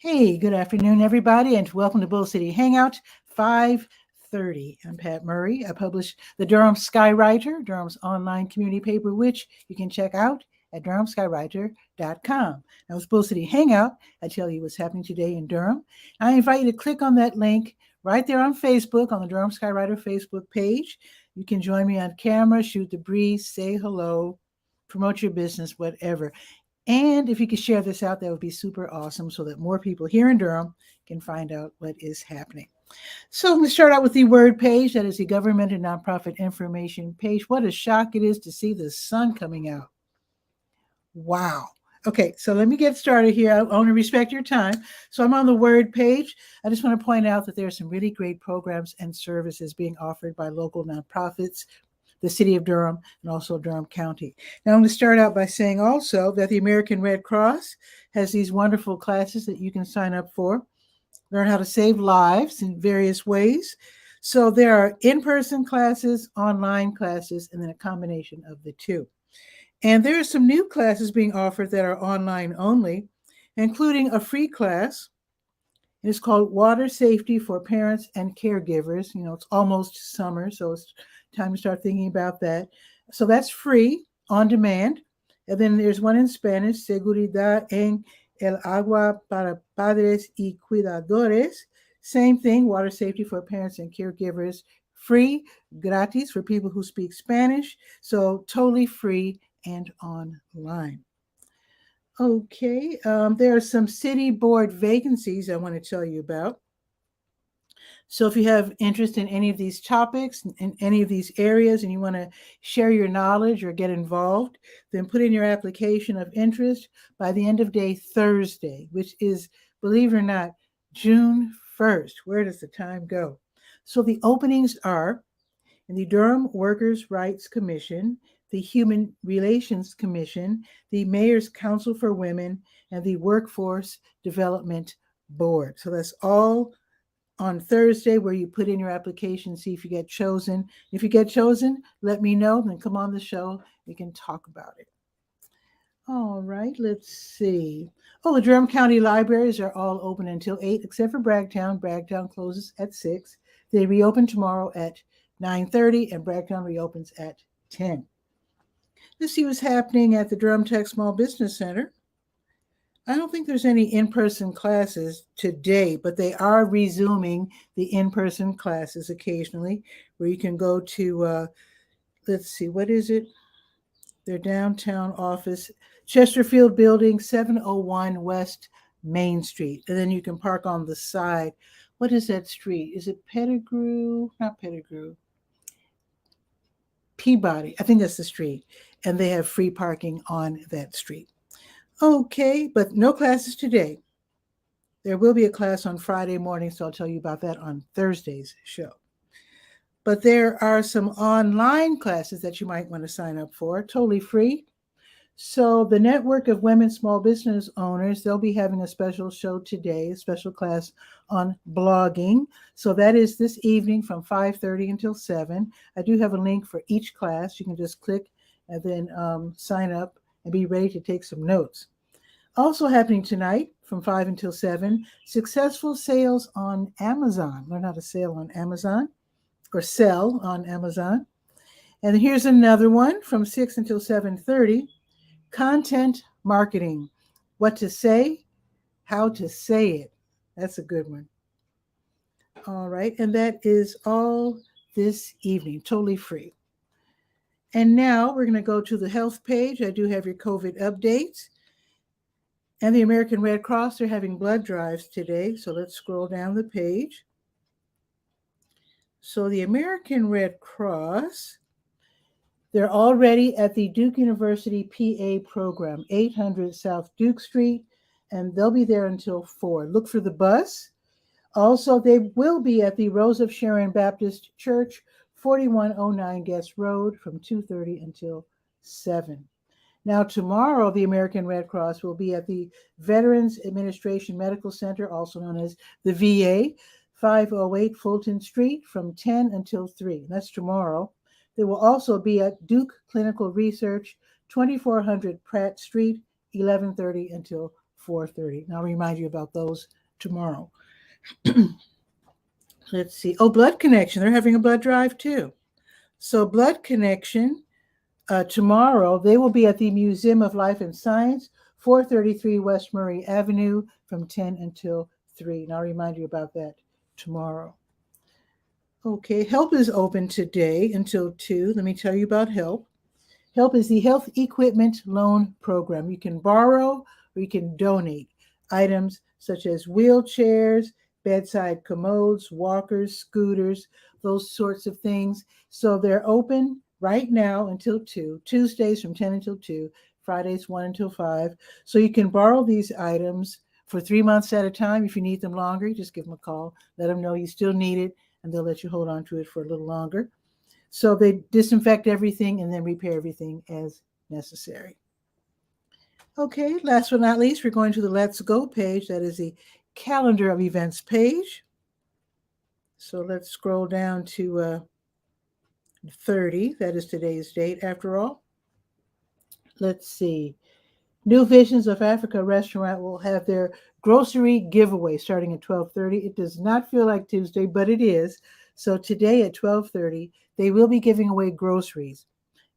Hey, good afternoon, everybody, and welcome to Bull City Hangout 5:30. I'm Pat Murray. I publish the Durham Skywriter, Durham's online community paper, which you can check out at durhamskywriter.com. Now, with Bull City Hangout, I tell you what's happening today in Durham. I invite you to click on that link right there on Facebook, on the Durham Skywriter Facebook page. You can join me on camera, shoot the breeze, say hello, promote your business, whatever. And if you could share this out, that would be super awesome so that more people here in Durham can find out what is happening. So I'm going to start out with the word page. That is the government and nonprofit information page. What a shock it is to see the sun coming out. Wow. Okay, so let me get started here. I want to respect your time. So I'm on the word page. I just want to point out that there are some really great programs and services being offered by local nonprofits, the city of Durham, and also Durham County. Now, I'm going to start out by saying also that the American Red Cross has these wonderful classes that you can sign up for, learn how to save lives in various ways. So there are in-person classes, online classes, and then a combination of the two. And there are some new classes being offered that are online only, including a free class. It's called Water Safety for Parents and Caregivers. You know, it's almost summer, so it's time to start thinking about that. So that's free, on demand. And then there's one in Spanish, Seguridad en el Agua para Padres y Cuidadores. Same thing, water safety for parents and caregivers. Free, gratis for people who speak Spanish. So totally free and online. Okay, there are some city board vacancies I want to tell you about. So if you have interest in any of these topics, in any of these areas, and you want to share your knowledge or get involved, then put in your application of interest by the end of day Thursday, which is, believe it or not, June 1st. Where does the time go? So the openings are in the Durham Workers' Rights Commission, the Human Relations Commission, the Mayor's Council for Women, and the Workforce Development Board. So that's all on Thursday, where you put in your application, see if you get chosen. If you get chosen, let me know, then come on the show. We can talk about it. All right, let's see. Oh, the Durham County libraries are all open until 8, except for Bragtown. Bragtown closes at 6. They reopen tomorrow at 9:30, and Bragtown reopens at 10. Let's see what's happening at the Durham Tech Small Business Center. I don't think there's any in-person classes today, but they are resuming the in-person classes occasionally, where you can go to, let's see, what is it? Their downtown office, Chesterfield Building, 701 West Main Street. And then you can park on the side. What is that street? Is it Pettigrew? Not Pettigrew. Peabody. I think that's the street. And they have free parking on that street. Okay, but no classes today. There will be a class on Friday morning, so I'll tell you about that on Thursday's show. But there are some online classes that you might want to sign up for, totally free. So the Network of Women Small Business Owners, they'll be having a special show today, a special class on blogging. So that is this evening from 5:30 until 7. I do have a link for each class. You can just click and then sign up and be ready to take some notes. Also happening tonight from 5 until 7, successful sales on Amazon. Learn how to sell on Amazon or sell on Amazon. And here's another one from 6 until 7:30, content marketing. What to say, how to say it. That's a good one. All right, and that is all this evening, totally free. And now we're going to go to the health page. I do have your COVID updates. And the American Red Cross, they're having blood drives today. So let's scroll down the page. So the American Red Cross, they're already at the Duke University PA program, 800 South Duke Street, and they'll be there until 4. Look for the bus. Also, they will be at the Rose of Sharon Baptist Church, 4109 Guest Road, from 2:30 until 7. Now, tomorrow, the American Red Cross will be at the Veterans Administration Medical Center, also known as the VA, 508 Fulton Street, from 10 until 3. That's tomorrow. They will also be at Duke Clinical Research, 2400 Pratt Street, 11:30 until 4:30. And I'll remind you about those tomorrow. Let's see. Oh, Blood Connection. They're having a blood drive too. So Blood Connection, tomorrow, they will be at the Museum of Life and Science, 433 West Murray Avenue from 10 until 3. And I'll remind you about that tomorrow. Okay, HELP is open today until 2. Let me tell you about HELP. HELP is the Health Equipment Loan Program. You can borrow or you can donate items such as wheelchairs, bedside commodes, walkers, scooters, those sorts of things. So they're open right now until 2, Tuesdays from 10 until 2, Fridays 1 until 5. So you can borrow these items for 3 months at a time. If you need them longer, just give them a call. Let them know you still need it, and they'll let you hold on to it for a little longer. So they disinfect everything and then repair everything as necessary. Okay, last but not least, we're going to the Let's Go page. That is the calendar of events page. So let's scroll down to 30. That is today's date, after all. Let's see. New Visions of Africa restaurant will have their grocery giveaway starting at 12:30. It does not feel like Tuesday, but it is. So today at 12:30, they will be giving away groceries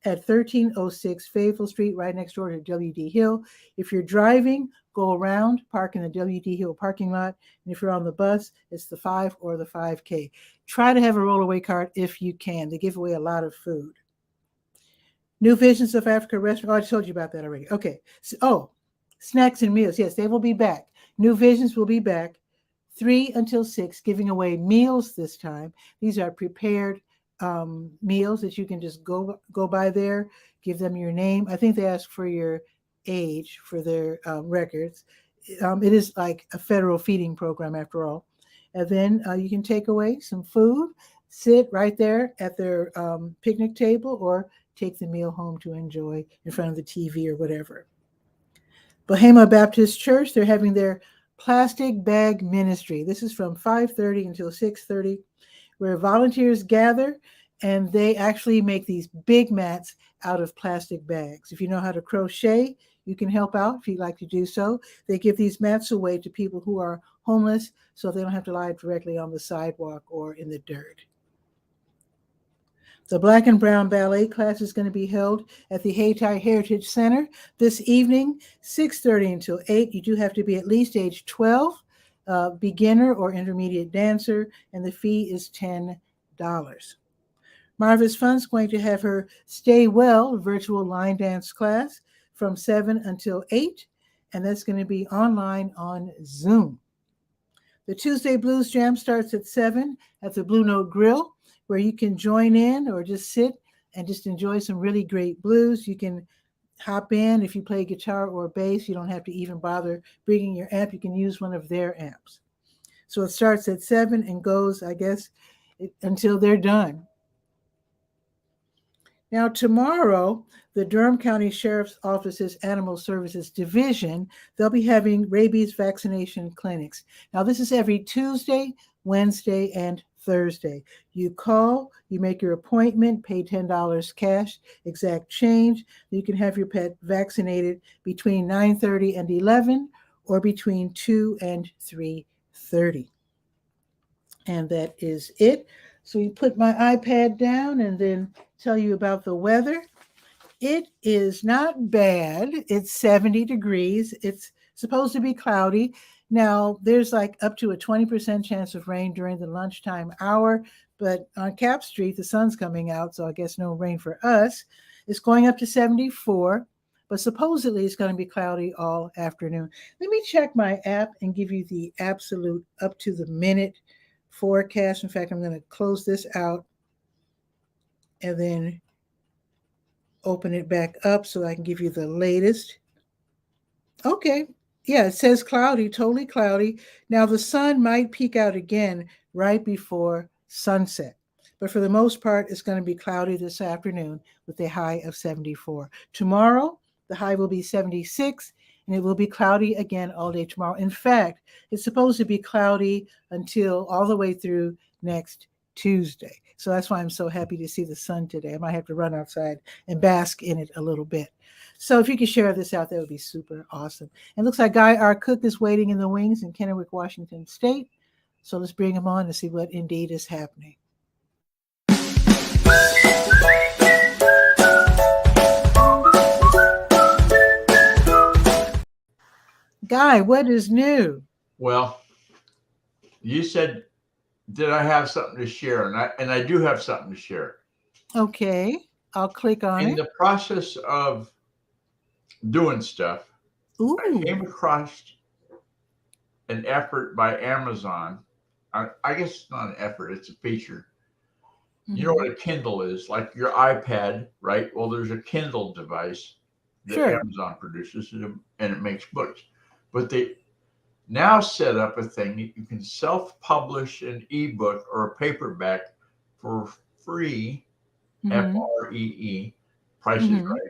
at 1306 Fayetteville Street, right next door to W.D. Hill. If you're driving, go around, park in the W.D. Hill parking lot. And if you're on the bus, it's the 5 or the 5K. Try to have a rollaway cart if you can. They give away a lot of food. New Visions of Africa restaurant. Oh, I told you about that already. Okay. So, snacks and meals. Yes, they will be back. New Visions will be back 3 until 6, giving away meals this time. These are prepared meals that you can just go by there, give them your name. I think they ask for your age for their records. It is like a federal feeding program after all. And then you can take away some food, sit right there at their picnic table, or take the meal home to enjoy in front of the TV or whatever. Bahama Baptist Church, they're having their plastic bag ministry. This is from 5:30 until 6:30, where volunteers gather and they actually make these big mats out of plastic bags. If you know how to crochet, you can help out if you'd like to do so. They give these mats away to people who are homeless so they don't have to lie directly on the sidewalk or in the dirt. The Black and Brown Ballet class is going to be held at the Hayti Heritage Center this evening, 6:30 until 8. You do have to be at least age 12, beginner or intermediate dancer, and the fee is $10. Marva's Fun's going to have her Stay Well virtual line dance class from 7 until 8, and that's going to be online on Zoom. The Tuesday Blues Jam starts at 7 at the Blue Note Grill, where you can join in or just sit and just enjoy some really great blues. You can hop in if you play guitar or bass. You don't have to even bother bringing your amp. You can use one of their amps. So it starts at 7 and goes, I guess, until they're done. Now, tomorrow, the Durham County Sheriff's Office's Animal Services Division, they'll be having rabies vaccination clinics. Now, this is every Tuesday, Wednesday, and Thursday. You call, you make your appointment, pay $10 cash, exact change. You can have your pet vaccinated between 9:30 and 11 or between 2 and 3:30. And that is it. So you put my iPad down and then tell you about the weather. It is not bad. It's 70 degrees. It's supposed to be cloudy. Now, there's like up to a 20% chance of rain during the lunchtime hour, but on Cap Street, the sun's coming out, so I guess no rain for us. It's going up to 74, but supposedly it's going to be cloudy all afternoon. Let me check my app and give you the absolute up-to-the-minute forecast. In fact, I'm going to close this out and then open it back up so I can give you the latest. Okay. Yeah, it says cloudy, totally cloudy. Now, the sun might peek out again right before sunset. But for the most part, it's going to be cloudy this afternoon with a high of 74. Tomorrow, the high will be 76, and it will be cloudy again all day tomorrow. In fact, it's supposed to be cloudy until all the way through next Tuesday. So that's why I'm so happy to see the sun today. I might have to run outside and bask in it a little bit. So if you could share this out, that would be super awesome. And it looks like Guy, our cook, is waiting in the wings in Kennewick, Washington State. So let's bring him on to see what indeed is happening. Guy, what is new? Well, you said, did I have something to share? And I do have something to share. Okay, I'll click on In it. the process of doing stuff, Ooh. I came across an effort by Amazon. I guess it's not an effort, it's a feature. You know what a Kindle is, like your iPad, right? Well, there's a Kindle device that Amazon produces, and it makes books. But they now set up a thing that you can self-publish an ebook or a paperback for free, F-R-E-E, price is right,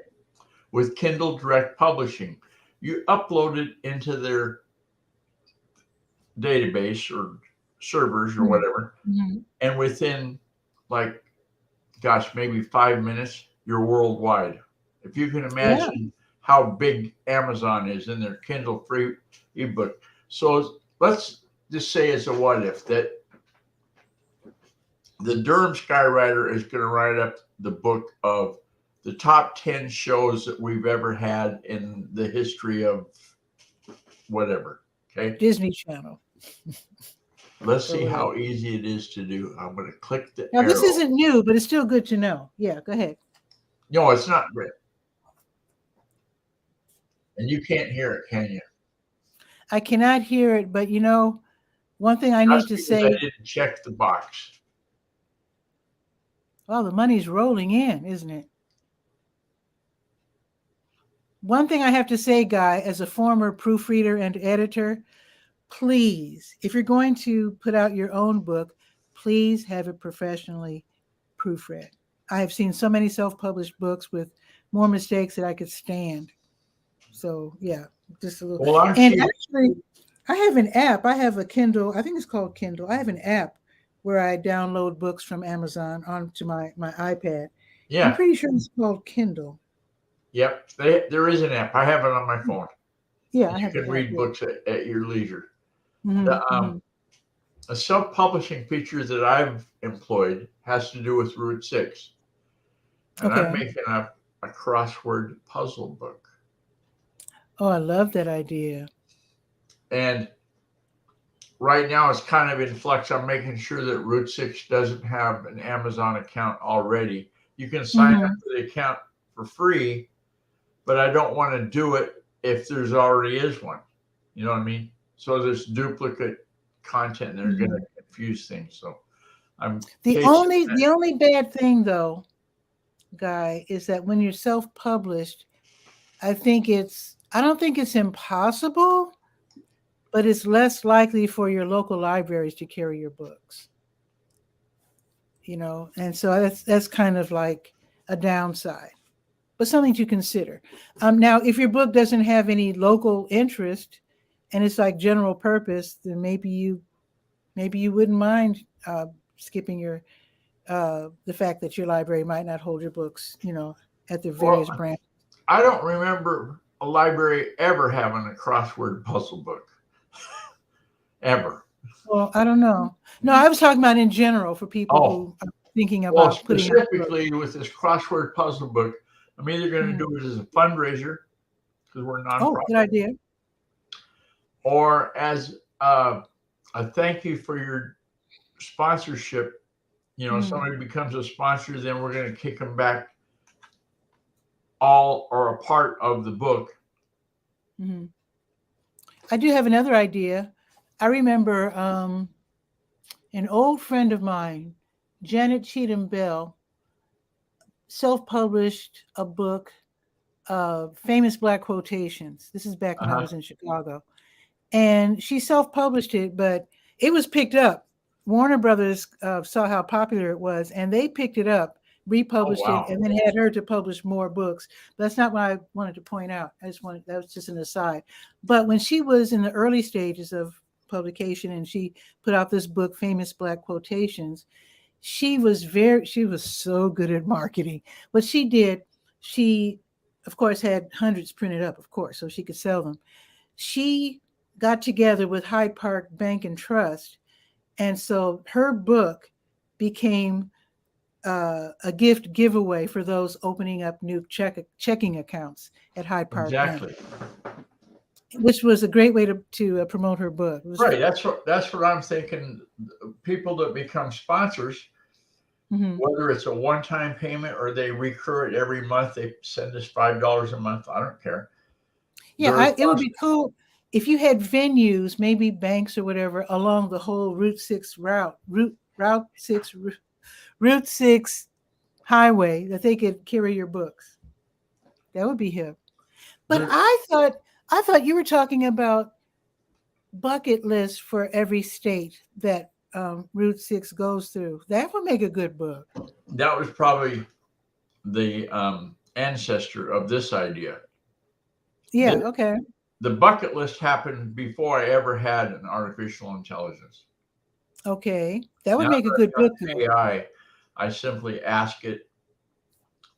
with Kindle Direct Publishing. You upload it into their database or servers or whatever, and within maybe 5 minutes, you're worldwide. If you can imagine how big Amazon is in their Kindle free ebook. So let's just say as a what if that the Durham Skywriter is going to write up the book of the top 10 shows that we've ever had in the history of whatever. Okay. Disney Channel. Let's see how easy it is to do. I'm going to click the Now, arrow. this isn't new, but it's still good to know. Yeah, go ahead. No, it's not great. And you can't hear it, can you? I cannot hear it, but one thing I need to say. I didn't check the box. Well, the money's rolling in, isn't it? One thing I have to say, Guy, as a former proofreader and editor, please, if you're going to put out your own book, please have it professionally proofread. I have seen so many self-published books with more mistakes that I could stand. So yeah, just a little. Well, actually, I have an app. I have a Kindle. I think it's called Kindle. I have an app where I download books from Amazon onto my iPad. Yeah, I'm pretty sure it's called Kindle. Yep, there is an app. I have it on my phone. Yeah, you can read books at your leisure. A self-publishing feature that I've employed has to do with Route 6. And I'm making up a crossword puzzle book. Oh, I love that idea. And right now it's kind of in flux. I'm making sure that Route 6 doesn't have an Amazon account already. You can sign up for the account for free, but I don't want to do it if there's already is one. You know what I mean? So there's duplicate content and they're going to confuse things. So the only bad thing though, Guy, is that when you're self-published, I don't think it's impossible, but it's less likely for your local libraries to carry your books. And so that's kind of like a downside, but something to consider. Now, if your book doesn't have any local interest and it's like general purpose, then maybe you wouldn't mind skipping the fact that your library might not hold your books, at the various branches. I don't remember a library ever having a crossword puzzle book. Ever. Well, I don't know. No, I was talking about in general for people who are thinking about specifically with this crossword puzzle book. I'm either going to do it as a fundraiser because we're nonprofit. Oh, good idea. Or as a thank you for your sponsorship. Somebody becomes a sponsor, then we're going to kick them back all or a part of the book. I do have another idea. I remember an old friend of mine, Janet Cheatham Bell, self-published a book of famous Black quotations. This is back when I was in Chicago. And she self-published it, but it was picked up. Warner Brothers saw how popular it was, and they picked it up, republished it, and then had her to publish more books. But that's not what I wanted to point out. That was just an aside. But when she was in the early stages of publication and she put out this book, Famous Black Quotations, she was so good at marketing. What she did, she of course had hundreds printed up, of course, so she could sell them. She got together with Hyde Park Bank and Trust, and so her book became a gift giveaway for those opening up new checking accounts at Hyde Park Exactly. Bank, which was a great way to promote her book. Right. That's what I'm thinking. People that become sponsors, whether it's a one-time payment or they recur it every month, they send us $5 a month. I don't care. Yeah, it would be cool if you had venues, maybe banks or whatever, along the whole Route 6 highway that they could carry your books. That would be hip. But I thought you were talking about bucket lists for every state that Route 6 goes through. That would make a good book. That was probably the ancestor of this idea. Yeah, okay. The bucket list happened before I ever had an artificial intelligence. Okay, that would make a good book. AI, I simply ask it,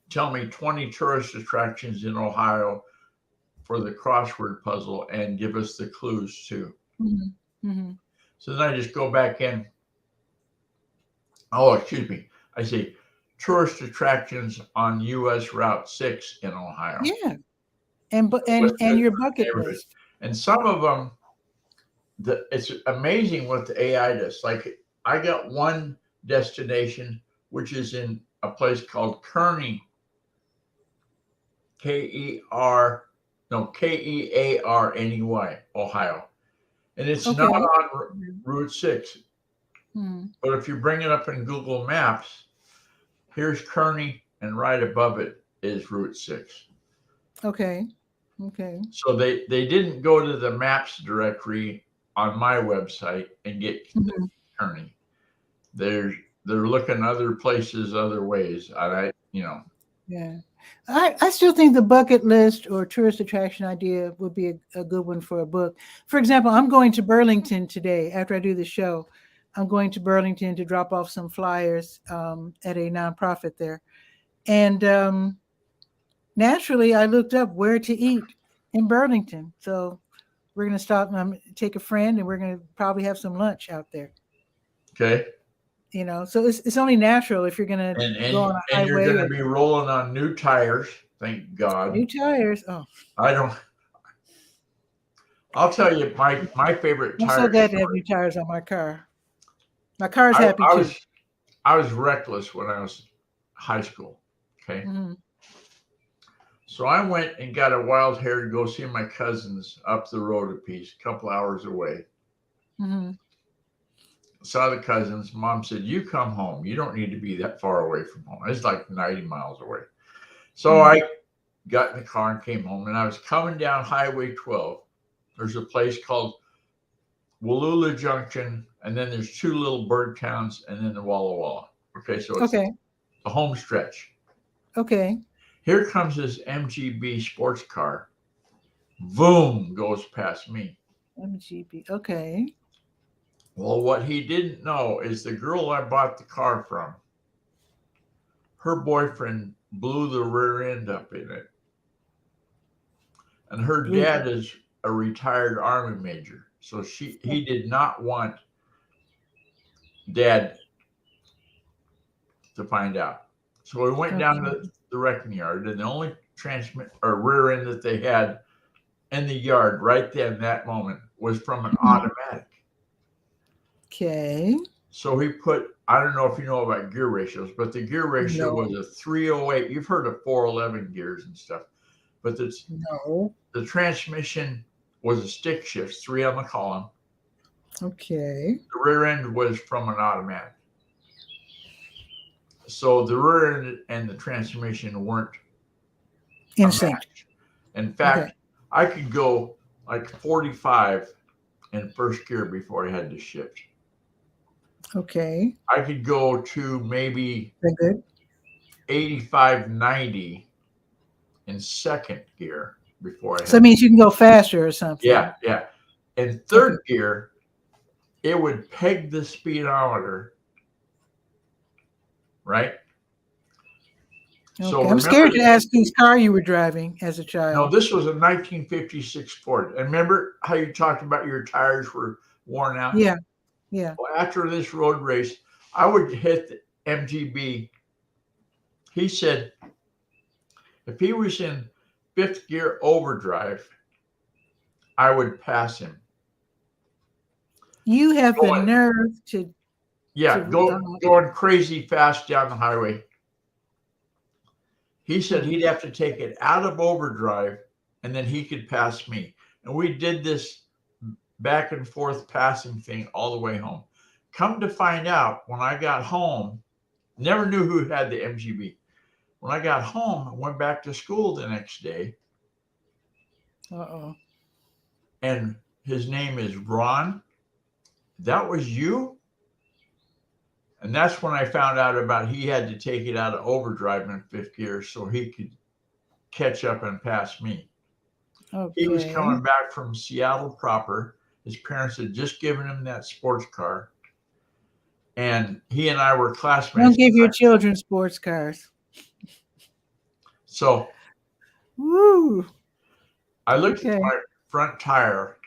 tell me 20 tourist attractions in Ohio for the crossword puzzle and give us the clues too. So then I just go back in. Oh, excuse me. I say tourist attractions on US Route 6 in Ohio. Yeah. And your bucket list. And some of them, it's amazing what the AI does. Like I got one destination, which is in a place called Kearney, Kearney, Ohio. And it's not on Route 6. But if you bring it up in Google Maps, here's Kearney, and right above it is Route 6. Okay. So they didn't go to the maps directory on my website and get Kearney. They're looking other places, other ways. Yeah. I still think the bucket list or tourist attraction idea would be a good one for a book. For example, I'm going to Burlington today after I do the show. I'm going to Burlington to drop off some flyers at a nonprofit there. And naturally, I looked up where to eat in Burlington. So we're going to stop and take a friend, and we're going to probably have some lunch out there. Okay. So it's only natural if you're going to go on a highway. And you're going to be rolling on new tires. Thank God. New tires. Oh. I'll tell you my favorite tire. I'm so glad to have new tires on my car. My car's happy too. I was reckless when I was high school. Okay. So I went and got a wild hair to go see my cousins up the road a piece, a couple hours away. Saw the cousins. Mom said, "You come home. You don't need to be that far away from home." It's like 90 miles away. So I got in the car and came home, and I was coming down Highway 12. There's a place called Wallula Junction, and then there's two little bird towns, and then the Walla Walla. Okay, so it's the home stretch. Okay. Here comes this MGB sports car. Boom, goes past me. MGB, okay. Well, what he didn't know is the girl I bought the car from, her boyfriend blew the rear end up in it. And her dad is a retired Army major. So he did not want Dad to find out. So we went down to the wrecking yard, and the only rear end that they had in the yard right then, that moment, was from an automatic. Okay. So he put, I don't know if you know about gear ratios, but the gear ratio was a 308. You've heard of 411 gears and stuff, but the transmission was a stick shift, 3 on the column. Okay. The rear end was from an automatic. So the rear end and the transmission weren't in sync. In fact, I could go like 45 in first gear before I had to shift. Okay. I could go to maybe 85, 90 in second gear before I had. So it means you can go faster or something. Yeah. In third gear, it would peg the speedometer right? So Okay. I'm scared to ask whose car you were driving as a child. No, this was a 1956 Ford. And remember how you talked about your tires were worn out? Yeah. Yeah. Well, after this road race, I would hit the MGB. He said if he was in fifth gear overdrive, I would pass him. You have the nerve to. Going crazy fast down the highway. He said he'd have to take it out of overdrive and then he could pass me. And we did this back and forth passing thing all the way home. Come to find out, when I got home, never knew who had the MGB. When I got home, I went back to school the next day. And his name is Ron. That was you? And that's when I found out about he had to take it out of overdrive in fifth gear so he could catch up and pass me. Okay. He was coming back from Seattle proper. His parents had just given him that sports car. And he and I were classmates. Don't give your children sports cars. So woo. I looked at my front tire.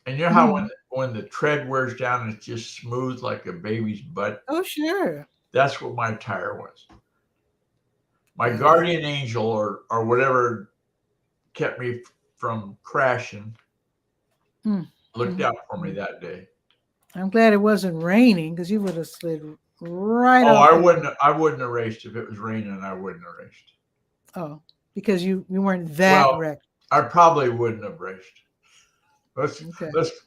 And you know how when the tread wears down, it's just smooth like a baby's butt? Oh, sure. That's what my tire was. My guardian angel or whatever kept me from crashing looked out for me that day. I'm glad it wasn't raining because you would have slid right off. Oh, I wouldn't have raced if it was raining. I wouldn't have raced. Oh, because you weren't that wrecked. I probably wouldn't have raced. Let's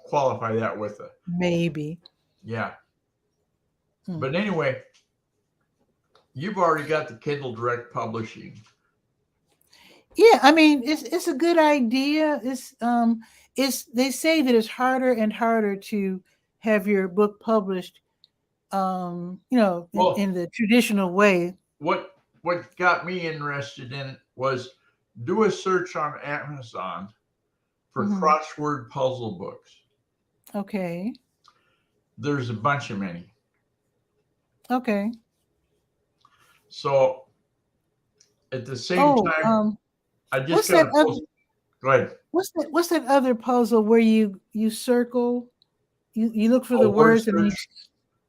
qualify that with a maybe. Yeah. But anyway, you've already got the Kindle Direct Publishing. Yeah, I mean it's a good idea. It's they say that it's harder and harder to have your book published, in the traditional way. What got me interested in it was do a search on Amazon for crossword puzzle books. Okay. There's a bunch of many. Okay. So at the same time, I just got go ahead. What's that other puzzle where you circle, you look for the words and then you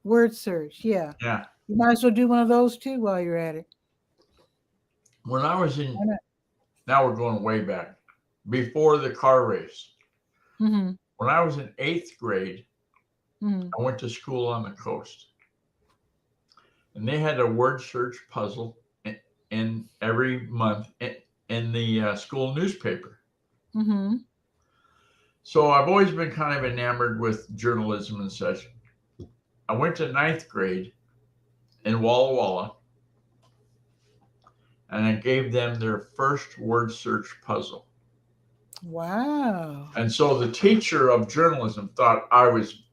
word search? Yeah. Yeah. You might as well do one of those too while you're at it. When I was now we're going way back, before the car race. When I was in 8th grade, I went to school on the coast. And they had a word search puzzle in every month in the school newspaper. So I've always been kind of enamored with journalism and such. I went to 9th grade in Walla Walla, and I gave them their first word search puzzle. Wow. And so the teacher of journalism thought I was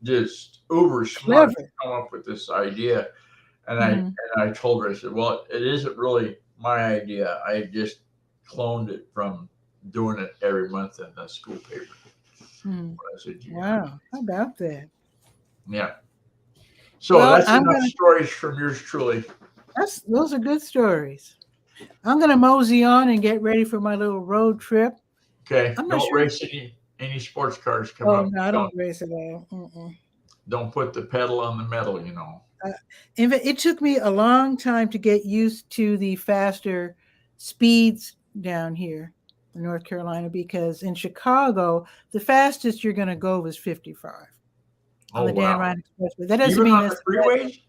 just uber smart to come up with this idea. And I told her, I said, well, it isn't really my idea. I just cloned it from doing it every month in the school paper. Wow. How about that? Yeah. So that's enough stories from yours truly. Those are good stories. I'm going to mosey on and get ready for my little road trip. Okay. Don't race any sports cars come up. No, I don't race at all. Don't put the pedal on the metal, It took me a long time to get used to the faster speeds down here in North Carolina, because in Chicago, the fastest you're going to go is 55 on the Dan Ryan Expressway. That doesn't mean that's the freeways?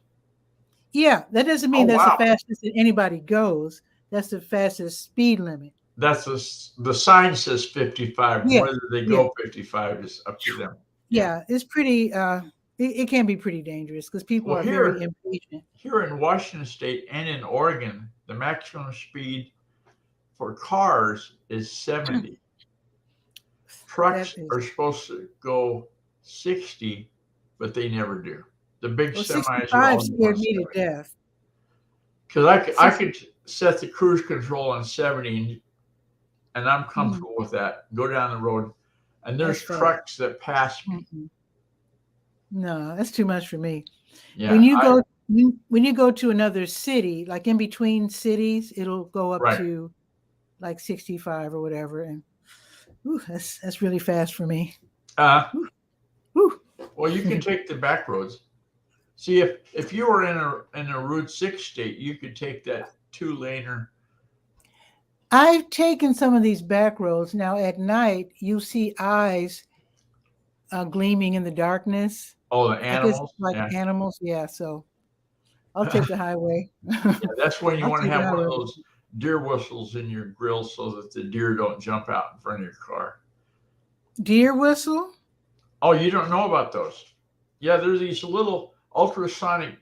Yeah, that doesn't mean that's the fastest that anybody goes. That's the fastest speed limit. That's the sign says 55. Yeah. Whether they go 55 is up to them. Yeah, it's pretty. It can be pretty dangerous because people are very impatient. Here in Washington State and in Oregon, the maximum speed for cars is 70. Trucks are supposed to go 60, but they never do. The big semis are all scared me to death. Because I could set the cruise control on 70, and I'm comfortable with that. Go down the road, and there's trucks that pass me. No, that's too much for me. Yeah, when you go to another city, like in between cities, it'll go up Right. to like 65 or whatever. And that's really fast for me. Whew. Well, you can take the back roads. See, if you were in a Route 6 state, you could take that 2-laner. I've taken some of these back roads. Now at night, you see eyes gleaming in the darkness. Oh, the I guess animals. like Yeah. animals. Yeah. So I'll take the highway. Yeah, that's when you I'll want to take the have one of highway. those deer whistles in your grill so that the deer don't jump out in front of your car. Deer whistle? Oh, you don't know about those? Yeah, there's these little ultrasonic.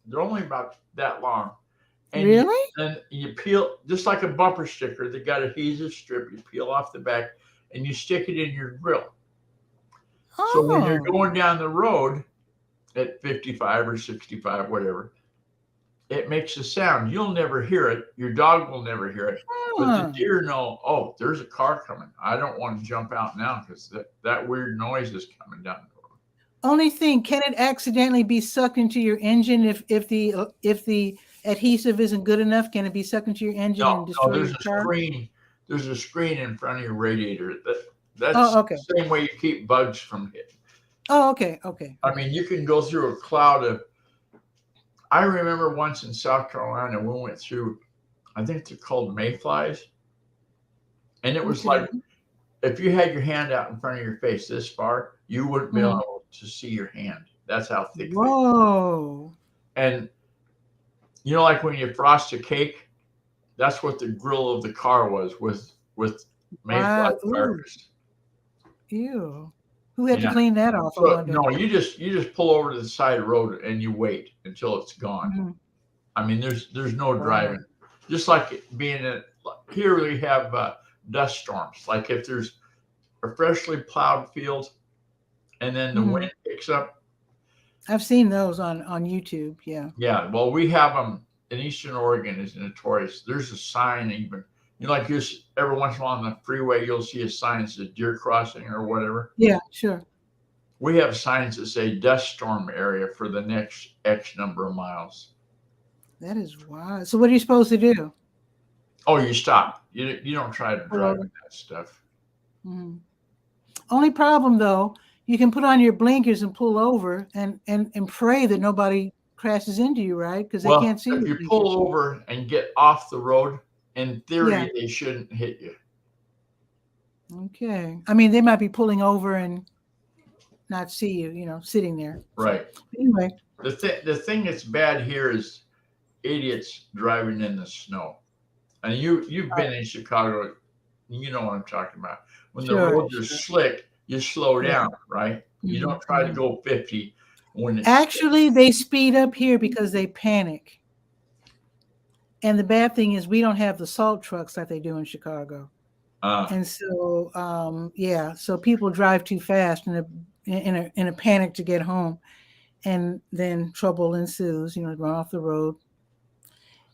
They're only about that long. And Really? you peel, just like a bumper sticker. They got adhesive strip. You peel off the back and you stick it in your grill. So when you're Oh. going down the road at 55 or 65, whatever, it makes a sound. You'll never hear it. Your dog will never hear it. But the deer know, oh, there's a car coming. I don't want to jump out now because that weird noise is coming down the road. Only thing, can it accidentally be sucked into your engine if the adhesive isn't good enough? Can it be sucked into your engine and destroy there's your a car? screen. There's a screen in front of your radiator. That's okay. the same way you keep bugs from hitting. Oh, okay. Okay. I mean, you can go through a cloud of. I remember once in South Carolina, we went through, I think they're called mayflies. And it was like, if you had your hand out in front of your face this far, you wouldn't be able to see your hand. That's how thick they are. Whoa. And, you know, like when you frost a cake, that's what the grill of the car was with mayfly carcass. Ew. Who had to clean that off? So, no, you just pull over to the side of the road and you wait until it's gone. I mean, there's no driving. Just like being here, we have dust storms. Like if there's a freshly plowed field, and then the wind picks up. I've seen those on YouTube. Yeah. Yeah. Well, we have them in Eastern Oregon. Is notorious. There's a sign even. You know, like just every once in a while on the freeway, you'll see a sign that says deer crossing or whatever. Yeah, sure. We have signs that say dust storm area for the next X number of miles. That is wild. So what are you supposed to do? Oh, you stop. You don't try to drive with that stuff. Only problem though, you can put on your blinkers and pull over and pray that nobody crashes into you, right? Because they can't see you. If you pull over and get off the road, in theory, they shouldn't hit you. Okay. I mean, they might be pulling over and not see you, you know, sitting there. Right. So, anyway. The thing that's bad here is idiots driving in the snow. And you've been in Chicago, you know what I'm talking about. When the roads are slick, you slow down, right? You don't try to go 50 when it's actually they speed up here because they panic. And the bad thing is we don't have the salt trucks like they do in Chicago. And so so people drive too fast in a panic to get home, and then trouble ensues, you know, run off the road.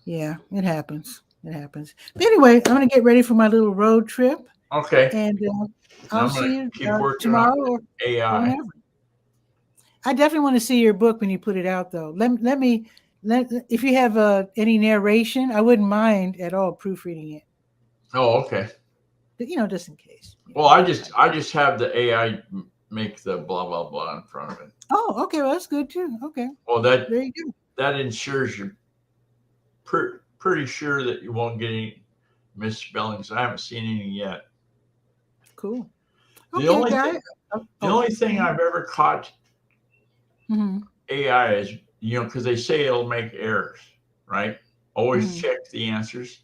Yeah, it happens. It happens. But anyway, I'm going to get ready for my little road trip. Okay. And I'll see you tomorrow or AI. whenever. I definitely want to see your book when you put it out, though. Let if you have any narration, I wouldn't mind at all proofreading it. Oh, okay. But, you know, just in case. Well, I just have the AI make the blah blah blah in front of it. Oh, okay. Well, that's good too. Okay. Well, there you go. That ensures you're pretty sure that you won't get any misspellings. I haven't seen any yet. Cool. Okay, the only thing I've ever caught AI is, you know, because they say it'll make errors, right? Always check the answers.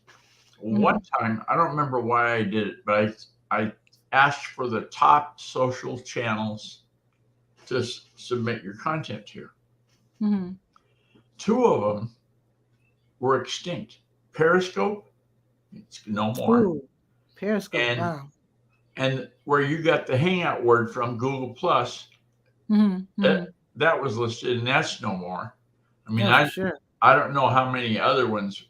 One time, I don't remember why I did it, but I asked for the top social channels to submit your content to. 2 of them were extinct. Periscope, it's no more. Ooh, Periscope, wow. And where you got the Hangout word from, Google Plus, that was listed, and that's no more. I mean, I don't know how many other ones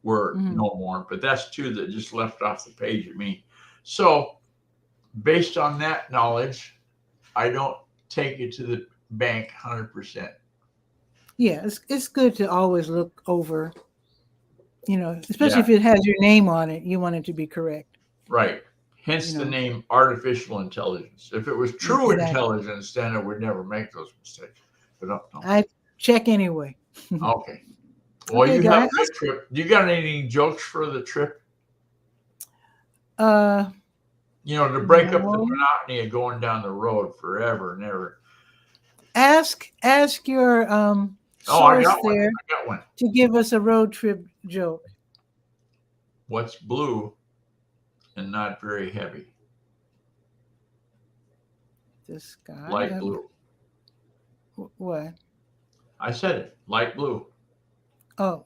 were no more, but that's 2 that just left off the page at me. So based on that knowledge, I don't take it to the bank 100%. Yeah, it's good to always look over, especially if Yeah, it has your name on it, you want it to be correct. right. Hence You the know, name artificial intelligence. If it was true exactly. intelligence, then it would never make those mistakes. But no, no. I check anyway. Okay. Well, Okay, you have guys. a good trip. You got any jokes for the trip? Uh, To break up the no. monotony of going down the road forever and ever. Ask your Oh, I source got one. there I got one. to give us a road trip joke. What's blue and not very heavy? This guy. Light blue. What? I said it. Light blue. Oh,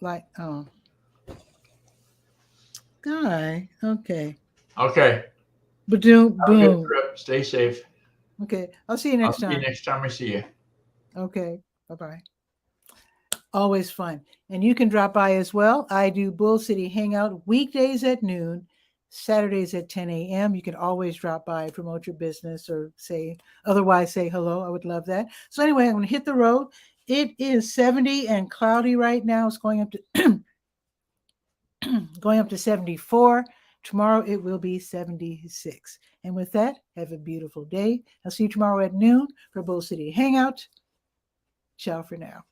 guy. Okay. Okay. Boom, Have a good boom. trip. Stay safe. Okay. I'll see you I'll next see you time. next time I see you. Okay. Bye-bye. Always fun. And you can drop by as well. I do Bull City Hangout weekdays at noon, Saturdays at 10 a.m. You can always drop by, promote your business, or otherwise say hello. I would love that. So anyway, I'm going to hit the road. It is 70 and cloudy right now. It's going up to going up to 74. Tomorrow it will be 76. And with that, have a beautiful day. I'll see you tomorrow at noon for Bull City Hangout. Ciao for now.